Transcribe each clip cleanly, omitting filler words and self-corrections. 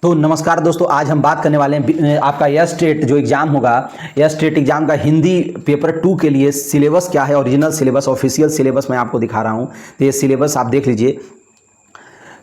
तो नमस्कार दोस्तों, आज हम बात करने वाले हैं आपका यस टेट जो एग्ज़ाम होगा, यस टेट एग्ज़ाम का हिंदी पेपर 2 के लिए सिलेबस क्या है। ओरिजिनल सिलेबस, ऑफिशियल सिलेबस मैं आपको दिखा रहा हूं। तो ये सिलेबस आप देख लीजिए।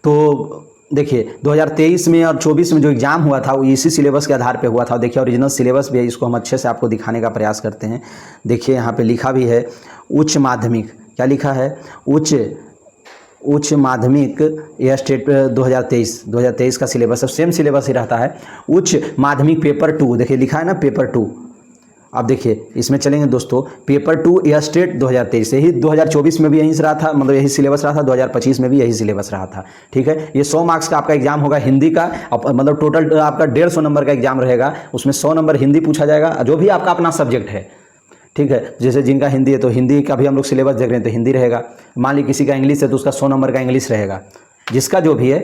तो देखिए 2023 में और 24 में जो एग्ज़ाम हुआ था वो इसी सिलेबस के आधार पे हुआ था। देखिए ओरिजिनल सिलेबस भी है, इसको हम अच्छे से आपको दिखाने का प्रयास करते हैं। देखिए यहाँ पे लिखा भी है उच्च माध्यमिक, क्या लिखा है, उच्च माध्यमिक यस टेट 2023 का सिलेबस है, सेम सिलेबस ही रहता है। उच्च माध्यमिक पेपर 2, देखिए लिखा है ना पेपर 2। अब देखिए इसमें चलेंगे दोस्तों, पेपर 2 यस टेट 2023, यही 2024 में भी यहीं से रहा था, मतलब यही सिलेबस रहा था, 2025 में भी यही सिलेबस रहा था। ठीक है, ये 100 मार्क्स का आपका एग्जाम होगा हिंदी का, मतलब टोटल आपका 150 नंबर का एग्जाम रहेगा। उसमें 100 नंबर हिंदी पूछा जाएगा, जो भी आपका अपना सब्जेक्ट है। ठीक है, जैसे जिनका हिंदी है तो हिंदी का भी हम लोग सिलेबस देख रहे हैं तो हिंदी रहेगा। मान लीजिए किसी का इंग्लिश है तो उसका 100 नंबर का इंग्लिश रहेगा, जिसका जो भी है।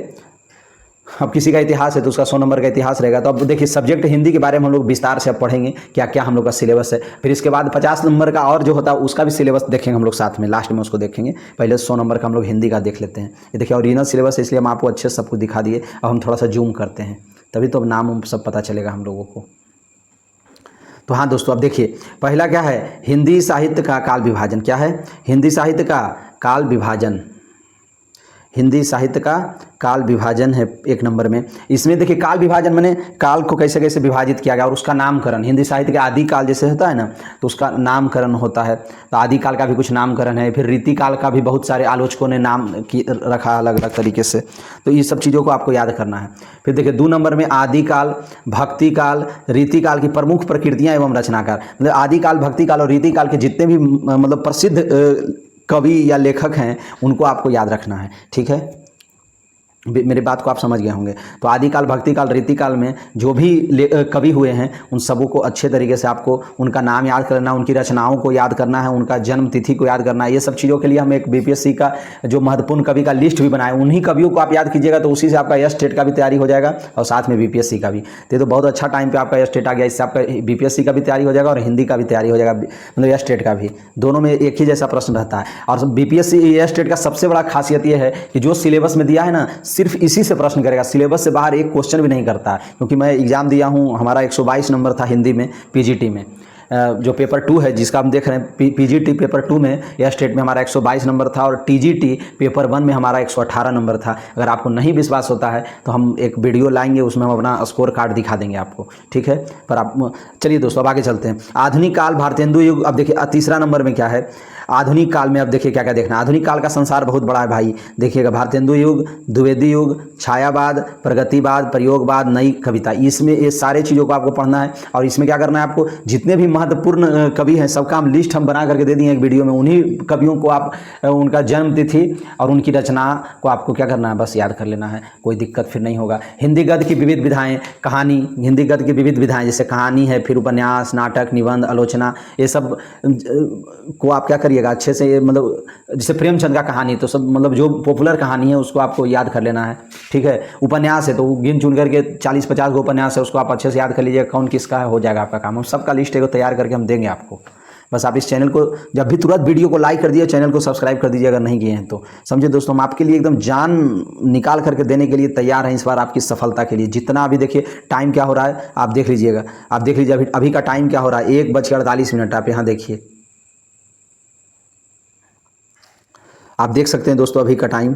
अब किसी का इतिहास है तो उसका 100 नंबर का इतिहास रहेगा। तो अब देखिए सब्जेक्ट हिंदी के बारे में हम लोग विस्तार से अब पढ़ेंगे, क्या क्या हम लोग का सिलेबस है। फिर इसके बाद 50 नंबर का और जो होता है उसका भी सिलेबस देखेंगे हम लोग साथ में, लास्ट में उसको देखेंगे। पहले 100 नंबर का हम लोग हिंदी का देख लेते हैं। ये देखिए ओरिजिनल सिलेबस है, इसलिए हम आपको अच्छे से सब कुछ दिखा दिए। अब हम थोड़ा सा जूम करते हैं, तभी तो अब नाम सब पता चलेगा हम लोगों को। तो हाँ दोस्तों, अब देखिए पहला क्या है, हिंदी साहित्य का काल विभाजन। क्या है, हिंदी साहित्य का काल विभाजन। हिंदी साहित्य का काल विभाजन है 1 नंबर में। इसमें देखिए काल विभाजन माने काल को कैसे कैसे विभाजित किया गया और उसका नामकरण। हिंदी साहित्य के आदि काल जैसे होता है ना, तो उसका नामकरण होता है। तो आदि काल का भी कुछ नामकरण है। फिर रीति काल का भी बहुत सारे आलोचकों ने नाम रखा अलग अलग तरीके से। तो ये सब चीज़ों को आपको याद करना है। फिर देखिए 2 नंबर में आदि काल, भक्ति काल, रीति काल की प्रमुख प्रकृतियाँ एवं रचनाकार। मतलब आदि काल, भक्ति काल और रीति काल के जितने भी मतलब प्रसिद्ध कवि या लेखक हैं उनको आपको याद रखना है। ठीक है, मेरी बात को आप समझ गए होंगे। तो आदिकाल, भक्ति काल, रीति काल में जो भी कवि हुए हैं उन सबों को अच्छे तरीके से आपको उनका नाम याद करना, उनकी रचनाओं को याद करना है, उनका जन्म तिथि को याद करना है। ये सब चीज़ों के लिए हम एक बीपीएससी का जो महत्वपूर्ण कवि का लिस्ट भी बनाए, उन्हीं कवियों को आप याद कीजिएगा। तो उसी से आपका यस टेट का भी तैयारी हो जाएगा और साथ में बीपीएससी का भी। तो बहुत अच्छा टाइम पर आपका यस टेट आ गया। इससे आपका बीपीएससी का भी तैयारी हो जाएगा और हिंदी का भी तैयारी हो जाएगा, मतलब यस टेट का भी। दोनों में एक ही जैसा प्रश्न रहता है। और बीपीएससी यस टेट का सबसे बड़ा खासियत यह है कि जो सिलेबस में दिया है ना, सिर्फ इसी से प्रश्न करेगा, सिलेबस से बाहर एक क्वेश्चन भी नहीं करता। क्योंकि मैं एग्जाम दिया हूं, हमारा 122 नंबर था हिंदी में पीजीटी में। जो पेपर 2 है जिसका हम देख रहे हैं, पीजीटी पेपर 2 में यस टेट में हमारा 122 नंबर था और टीजीटी पेपर 1 में हमारा 118 नंबर था। अगर आपको नहीं विश्वास होता है तो हम एक वीडियो लाएंगे, उसमें हम अपना स्कोर कार्ड दिखा देंगे आपको। ठीक है, पर आप चलिए दोस्तों अब आगे चलते हैं। आधुनिक काल, भारतेंदु युग। अब देखिए 3रा नंबर में क्या है, आधुनिक काल में। अब देखिए क्या क्या देखना। आधुनिक काल का संसार बहुत बड़ा है भाई। देखिएगा भारतेंदु युग, द्विवेदी युग, छायावाद, प्रगतिवाद, प्रयोगवाद, नई कविता। इसमें ये सारे चीज़ों को आपको पढ़ना है। और इसमें क्या करना है आपको, जितने भी महत्वपूर्ण कवि हैं सबका हम लिस्ट हम बना करके दे दिए एक वीडियो में। उन्हीं कवियों को आप उनका जन्म तिथि और उनकी रचना को आपको क्या करना है, बस याद कर लेना है। कोई दिक्कत फिर नहीं होगा। हिंदी गद्य की विविध विधाएँ, कहानी, हिंदी गद्य की विविध विधाएँ जैसे कहानी है, फिर उपन्यास, नाटक, निबंध, आलोचना, ये सब को आप क्या करिएगा अच्छे से। मतलब जैसे प्रेमचंद का कहानी, तो सब मतलब जो पॉपुलर कहानी है उसको आपको याद कर लेना है। ठीक है, उपन्यास है तो गिन चुन करके 40-50 उपन्यास है, उसको आप अच्छे से याद कर लीजिएगा, कौन किसका है, हो जाएगा आपका काम। हम सबका लिस्ट है तैयार करके हम देंगे आपको। बस आप इस चैनल को जब भी तुरंत वीडियो को लाइक कर दीजिए, चैनल को सब्सक्राइब कर दीजिए अगर नहीं किए हैं तो। समझे दोस्तों, हम आपके लिए एकदम जान निकाल करके देने के लिए तैयार हैं इस बार आपकी सफलता के लिए। जितना अभी देखिए टाइम क्या हो रहा है आप देख लीजिएगा, आप देख लीजिए अभी का टाइम क्या हो रहा है, 1:48। आप यहाँ देखिए, आप देख सकते हैं दोस्तों अभी का टाइम।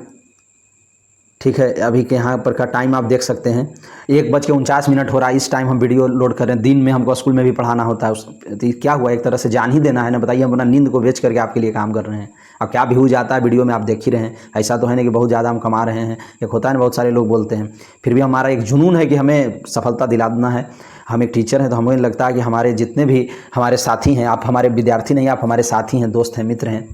ठीक है, अभी के यहाँ पर का टाइम आप देख सकते हैं 1:49 हो रहा है। इस टाइम हम वीडियो लोड कर रहे हैं। दिन में हमको स्कूल में भी पढ़ाना होता है। तो क्या हुआ, एक तरह से जान ही देना है ना। बताइए, हम अपना नींद को बेच करके आपके लिए काम कर रहे हैं। अब क्या व्यूज आता है वीडियो में आप देख ही रहे हैं। ऐसा तो है नहीं कि बहुत ज़्यादा हम कमा रहे हैं। एक होता है ना, बहुत सारे लोग बोलते हैं, फिर भी हमारा एक जुनून है कि हमें सफलता दिलाना है। हम एक टीचर हैं तो हमें लगता है कि हमारे जितने भी हमारे साथी हैं, आप हमारे विद्यार्थी नहीं, आप हमारे साथी हैं, दोस्त हैं, मित्र हैं।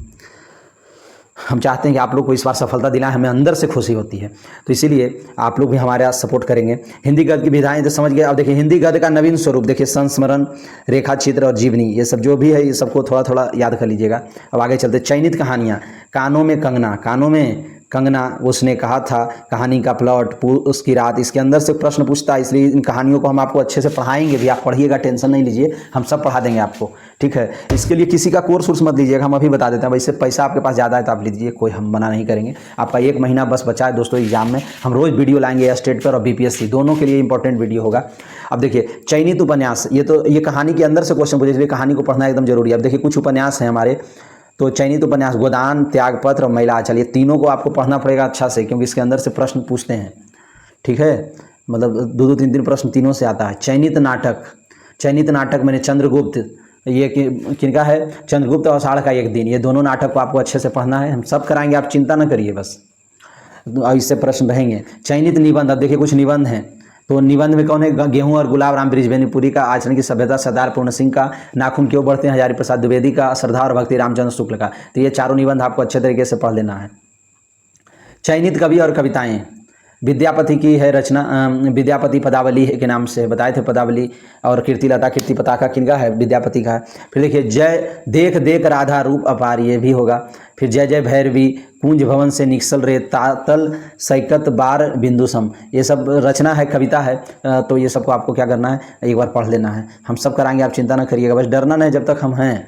हम चाहते हैं कि आप लोग को इस बार सफलता दिलाएं, हमें अंदर से खुशी होती है। तो इसीलिए आप लोग भी हमारे सपोर्ट करेंगे। हिंदी गद्य की विधाएं तो समझ गए। अब देखिए हिंदी गद्य का नवीन स्वरूप, देखिए संस्मरण, रेखा चित्र और जीवनी, ये सब जो भी है ये सबको थोड़ा थोड़ा याद कर लीजिएगा। अब आगे चलते, चयनित कहानियाँ। कानों में कंगना, कानों में कंगना उसने कहा था, कहानी का प्लॉट, उसकी रात, इसके अंदर से प्रश्न पूछता है, इसलिए इन कहानियों को हम आपको अच्छे से पढ़ाएंगे भी। आप पढ़िएगा, टेंशन नहीं लीजिए, हम सब पढ़ा देंगे आपको, ठीक है। इसके लिए किसी का कोर्स वोर्स मत लीजिएगा, हम अभी बता देते हैं। वैसे पैसा आपके पास ज़्यादा है तो आप लीजिए, कोई हम मना नहीं करेंगे। आपका 1 महीना बस बचा है दोस्तों एग्जाम में। हम रोज़ वीडियो लाएंगे स्टेट पर और BPSC दोनों के लिए इंपॉर्टेंट वीडियो होगा। अब देखिए चयनित उपन्यास, ये कहानी के अंदर से क्वेश्चन पूछे, इसलिए कहानी को पढ़ना एकदम जरूरी है। अब देखिए कुछ उपन्यास हैं हमारे, तो चयनित उपन्यास गोदान, त्यागपत्र और महिला आंचल, ये तीनों को आपको पढ़ना पड़ेगा अच्छा से, क्योंकि इसके अंदर से प्रश्न पूछते हैं, ठीक है। मतलब 2-2 3-3 प्रश्न तीनों से आता है। चयनित नाटक, चयनित नाटक मैंने चंद्रगुप्त, ये किनका है, चंद्रगुप्त और आषाढ़ का एक दिन, ये दोनों नाटक को आपको अच्छे से पढ़ना है। हम सब कराएंगे, आप चिंता न करिए, बस इससे प्रश्न रहेंगे। चयनित निबंध, अब देखिए कुछ निबंध हैं, तो निबंध में कौन है, गेहूं और गुलाब राम बृजबेनीपुरी का, आचरण की सभ्यता सरदार पूर्ण सिंह का, नाखून क्यों बढ़ते हैं हजारी प्रसाद द्विवेदी का, श्रद्धा और भक्ति रामचंद्र शुक्ल का। तो ये चारों निबंध आपको अच्छे तरीके से पढ़ लेना है। चयनित कवि और कविताएं, विद्यापति की है रचना, विद्यापति पदावली के नाम से बताए थे पदावली, और कीर्तिलता कीर्ति पताका किनका है, विद्यापति का है। फिर देखिए जय देख देख राधा रूप अपार, ये भी होगा। फिर जय जय भैरवी, कुंज भवन से निकसल रे, तातल सैकत बार बिंदुसम, ये सब रचना है, कविता है। तो ये सबको आपको क्या करना है, एक बार पढ़ लेना है। हम सब कराएंगे, आप चिंता ना करिएगा, बस डरना नहीं जब तक हम हैं।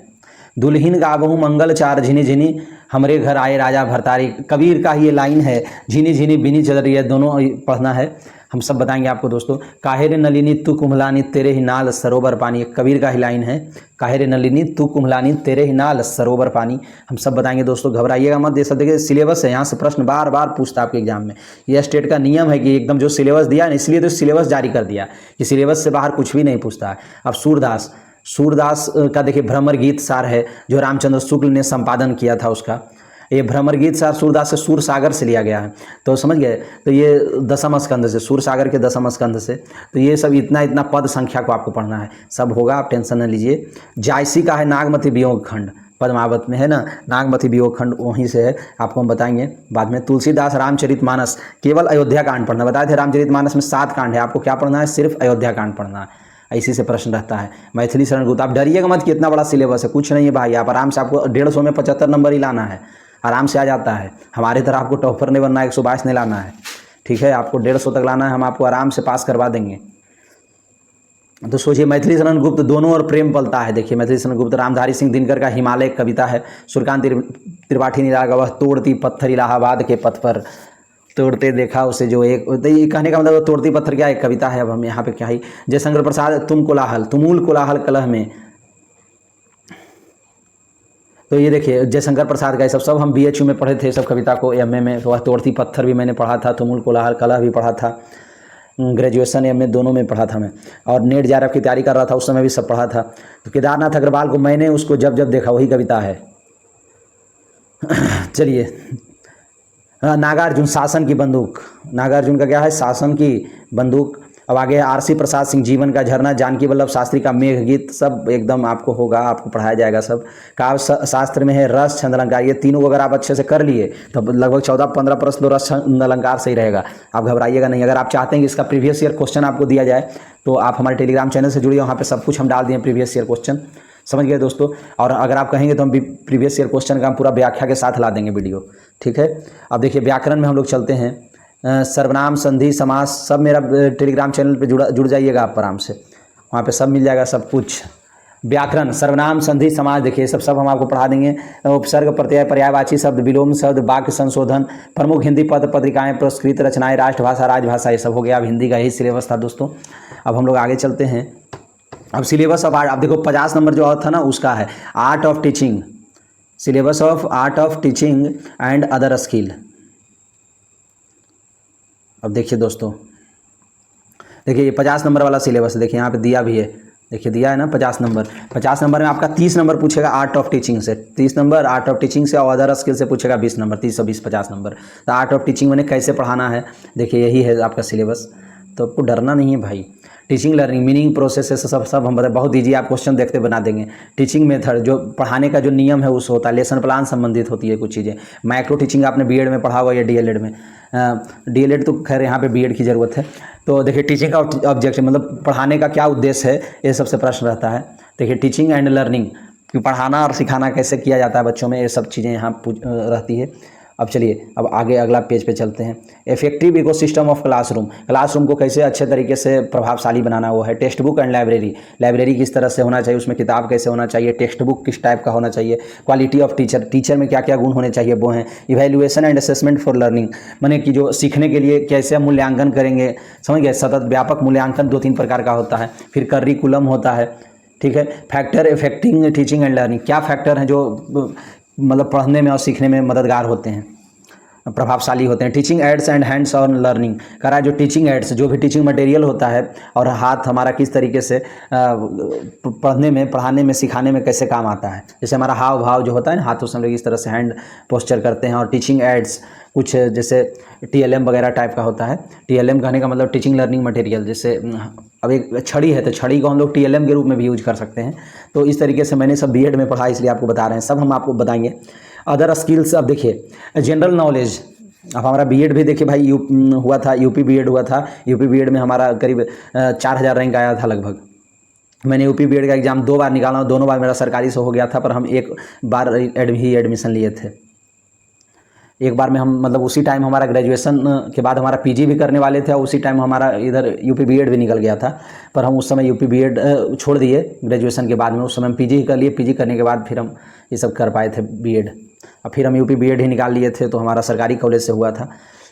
दुल्हिन गाबहू मंगल चार, झिनी झिनी हमरे घर आए राजा भरतारी, कबीर का ही ये लाइन है, झिनी झिनी बिनी चल रही है, दोनों पढ़ना है। हम सब बताएंगे आपको दोस्तों। काहे रे नलिनी तू कुम्हलानी, तेरे ही नाल सरोवर पानी, कबीर का ही लाइन है, काहे रे नलिनी तू कुम्हलानी, तेरे ही नाल सरोवर पानी। हम सब बताएंगे दोस्तों, घबराइएगा मत। ये सब देखिए सिलेबस है, यहाँ से प्रश्न बार बार पूछता है आपके एग्जाम में। यह स्टेट का नियम है कि एकदम जो सिलेबस दिया है, इसलिए तो सिलेबस जारी कर दिया कि सिलेबस से बाहर कुछ भी नहीं पूछता है। अब सूरदास का देखिए भ्रमर गीत सार है, जो रामचंद्र शुक्ल ने संपादन किया था उसका। ये भ्रमर गीत सार सूरदास से सूर सागर से लिया गया है, तो समझ गए। तो ये 10वें स्कंद से, सूर सागर के 10वें स्कंद से। तो ये सब इतना पद संख्या को आपको पढ़ना है, सब होगा, आप टेंशन न लीजिए। जायसी का है नागमती वियोग खंड, पद्मावत में है ना, नागमती वियोग खंड वहीं से है, आपको हम बताएंगे बाद में। तुलसीदास रामचरितमानस, केवल अयोध्या कांड पढ़ना, बताए थे रामचरितमानस में 7 कांड है, आपको क्या पढ़ना है, सिर्फ अयोध्या कांड पढ़ना है। इसी से प्रश्न रहता है। मैथिली शरण गुप्त, आप डरिएगा मत कि इतना बड़ा सिलेबस है, कुछ नहीं है भाई, आप आराम से, आपको 150 में 75 नंबर ही लाना है, आराम से आ जाता है। हमारे तरह आपको टॉपर नहीं बनना है, 122 नहीं लाना है, ठीक है। आपको 150 तक लाना है, हम आपको आराम से पास करवा देंगे। तो सोचिए, मैथिली शरण गुप्त दोनों और प्रेम पलता है। देखिए मैथिली शरण गुप्त, रामधारी सिंह दिनकर का हिमालय कविता है, सूर्यकांत त्रिपाठी निरागा, वह तोड़ती पत्थर इलाहाबाद के पथ पर, तोड़ते देखा उसे जो एक, तो ये कहने का मतलब तोड़ती पत्थर क्या, एक कविता है। अब हम यहाँ पे क्या ही, जयशंकर प्रसाद तुम कोलाहल, तुमूल कोलाहल कलह में, तो ये देखिए जयशंकर प्रसाद का ये सब हम BHU में पढ़े थे सब कविता को, MA में। तो वह तोड़ती पत्थर भी मैंने पढ़ा था, तुमुल कोलाहल कलह भी पढ़ा था, ग्रेजुएशन MA दोनों में पढ़ा था मैं। और नेट JRF की तैयारी कर रहा था उस समय भी सब पढ़ा था। तो केदारनाथ अग्रवाल को मैंने उसको जब जब देखा, वही कविता है। चलिए, नागार्जुन शासन की बंदूक, नागार्जुन का क्या है, शासन की बंदूक। अब आगे है RC प्रसाद सिंह जीवन का झरना, जानकी वल्लभ शास्त्री का मेघ गीत, सब एकदम आपको होगा, आपको पढ़ाया जाएगा सब। काव्य शास्त्र में है रस छंद अलंकार, ये तीनों को अगर आप अच्छे से कर लिए तो लगभग 14-15 प्रश्न तो रस छंद अलंकार से ही रहेगा, आप घबराइएगा नहीं। अगर आप चाहते हैं कि इसका प्रीवियस ईयर क्वेश्चन आपको दिया जाए तो आप हमारे टेलीग्राम चैनल से जुड़िए, वहाँ पर सब कुछ हम डाल दिए प्रीवियस ईयर क्वेश्चन, समझ गए दोस्तों। और अगर आप कहेंगे तो हम प्रीवियस ईयर क्वेश्चन का हम पूरा व्याख्या के साथ ला देंगे वीडियो, ठीक है। अब देखिए व्याकरण में हम लोग चलते हैं, सर्वनाम संधि समास, सब मेरा टेलीग्राम चैनल पे जुड़ जाइएगा आप आराम से, वहाँ पे सब मिल जाएगा सब कुछ। व्याकरण, सर्वनाम संधि समास, देखिए सब हम आपको पढ़ा देंगे। उपसर्ग प्रत्यय पर्यायवाची शब्द, विलोम शब्द, वाक्य संशोधन, प्रमुख हिंदी पत्र पत्रिकाएं, पुरस्कृत रचनाएं, राष्ट्रभाषा राजभाषा, ये सब हो गया। अब हिंदी का यही सिलेबस था दोस्तों। अब हम लोग आगे चलते हैं। अब सिलेबस अब देखो 50 नंबर जो था ना उसका है art of teaching, syllabus of art of teaching and other skill. अब देखिए दोस्तों, देखिए ये 50 नंबर वाला सिलेबस, देखिए यहाँ पे दिया भी है, देखिए दिया है ना 50 नंबर। 50 नंबर में आपका 30 नंबर पूछेगा आर्ट ऑफ टीचिंग से, 30 नंबर आर्ट ऑफ टीचिंग से, और अदर स्किल से पूछेगा 20 नंबर, 30 और 20 50 नंबर। तो आर्ट ऑफ टीचिंग मैंने कैसे पढ़ाना है, देखिए यही है आपका सिलेबस, तो आपको डरना नहीं है भाई। टीचिंग लर्निंग मीनिंग प्रोसेस सब हम बताए, बहुत ईजी, आप क्वेश्चन देखते बना देंगे। टीचिंग मेथड, जो पढ़ाने का जो नियम है उस होता है, लेसन प्लान संबंधित होती है कुछ चीज़ें। माइक्रो टीचिंग आपने BED में पढ़ा हुआ या DLED में, DLED तो खैर यहाँ पे BED की ज़रूरत है। तो देखिए टीचिंग का ऑब्जेक्टिव, मतलब पढ़ाने का क्या उद्देश्य है, ये सबसे प्रश्न रहता है। देखिए टीचिंग एंड लर्निंग, कि पढ़ाना और सिखाना कैसे किया जाता है बच्चों में, ये सब चीज़ें यहाँ रहती है। अब चलिए अब आगे अगला पेज पे चलते हैं। Effective ecosystem of classroom, classroom को कैसे अच्छे तरीके से प्रभावशाली बनाना, वो है text book and library, library किस तरह से होना चाहिए, उसमें किताब कैसे होना चाहिए, टेक्स्ट बुक किस टाइप का होना चाहिए, क्वालिटी ऑफ टीचर, टीचर में क्या क्या गुण होने चाहिए वो हैं, evaluation and assessment for learning, माने कि जो सीखने के लिए कैसे हम मूल्यांकन करेंगे, समझ गए, सतत व्यापक मूल्यांकन 2-3 प्रकार का होता है, फिर करिकुलम होता है, ठीक है, factor affecting teaching and learning, क्या फैक्टर हैं जो मतलब पढ़ने में और सीखने में मददगार होते हैं, प्रभावशाली होते हैं। Teaching ads and hands on learning करा, जो टीचिंग एड्स, जो भी टीचिंग मटेरियल होता है और हाथ हमारा किस तरीके से पढ़ने में, पढ़ाने में, सिखाने में कैसे काम आता है, जैसे हमारा हाव भाव जो होता है ना, हाथों से हम लोग इस तरह से हैंड पोस्चर करते हैं। और टीचिंग एड्स कुछ जैसे TLM वगैरह टाइप का होता है। TLM कहने का मतलब टीचिंग लर्निंग मटेरियल, जैसे अब एक छड़ी है तो छड़ी को हम लोग TLM के रूप में भी यूज कर सकते हैं। तो इस तरीके से मैंने सब BEd में पढ़ा, इसलिए आपको बता रहे हैं, सब हम आपको बताएंगे। अदर स्किल्स, अब देखिए जनरल नॉलेज, अब हमारा BEd भी देखिए भाई हुआ था, UP BEd हुआ था। UP BEd में हमारा करीब 4000 रैंक आया था लगभग। मैंने UP BEd का एग्ज़ाम 2 बार निकाला और दोनों बार मेरा सरकारी से हो गया था, पर हम एक बार ही एडमिशन लिए थे। एक बार में हम मतलब उसी टाइम हमारा ग्रेजुएशन के बाद हमारा PG भी करने वाले थे और उसी टाइम हमारा इधर UP BEd भी निकल गया था, पर हम उस समय UP BEd छोड़ दिए ग्रेजुएशन के बाद में। उस समय हम PG ही कर लिए, PG करने के बाद फिर हम ये सब कर पाए थे BEd, और फिर हम UP BEd ही निकाल लिए थे। तो हमारा सरकारी कॉलेज से हुआ था।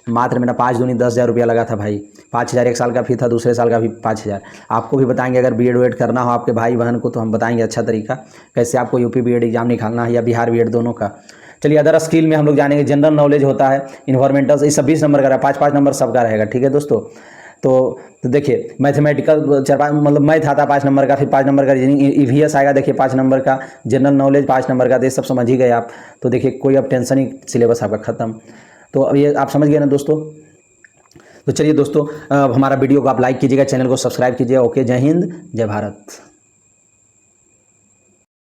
मात्र मेरा 5 दूनी 10,000 रुपया लगा था भाई। 5,000 एक साल का फी था, दूसरे साल का भी 5,000। आपको भी बताएंगे अगर BEd करना हो आपके भाई बहन को, तो हम बताएंगे अच्छा तरीका कैसे आपको UP BEd एग्जाम निकालना है या बिहार BEd दोनों का। चलिए अदर स्किल में हम लोग जानेंगे। जनरल नॉलेज होता है, इन्वायरमेंटल, इस 20 नंबर का रहा, 5-5 नंबर सबका रहेगा, ठीक है दोस्तों। तो देखिए मैथमेटिकल मतलब मैथ आता है 5 नंबर का, फिर 5 नंबर का रीजनिंग, EVS आएगा देखिए 5 नंबर का, जनरल नॉलेज 5 नंबर का, तो ये सब समझ ही गए आप। तो देखिए कोई अब टेंशन ही, सिलेबस आपका खत्म। तो अब ये आप समझ गए ना दोस्तों। तो चलिए दोस्तों, हमारा वीडियो को आप लाइक कीजिएगा, चैनल को सब्सक्राइब कीजिएगा। ओके, जय हिंद, जय भारत।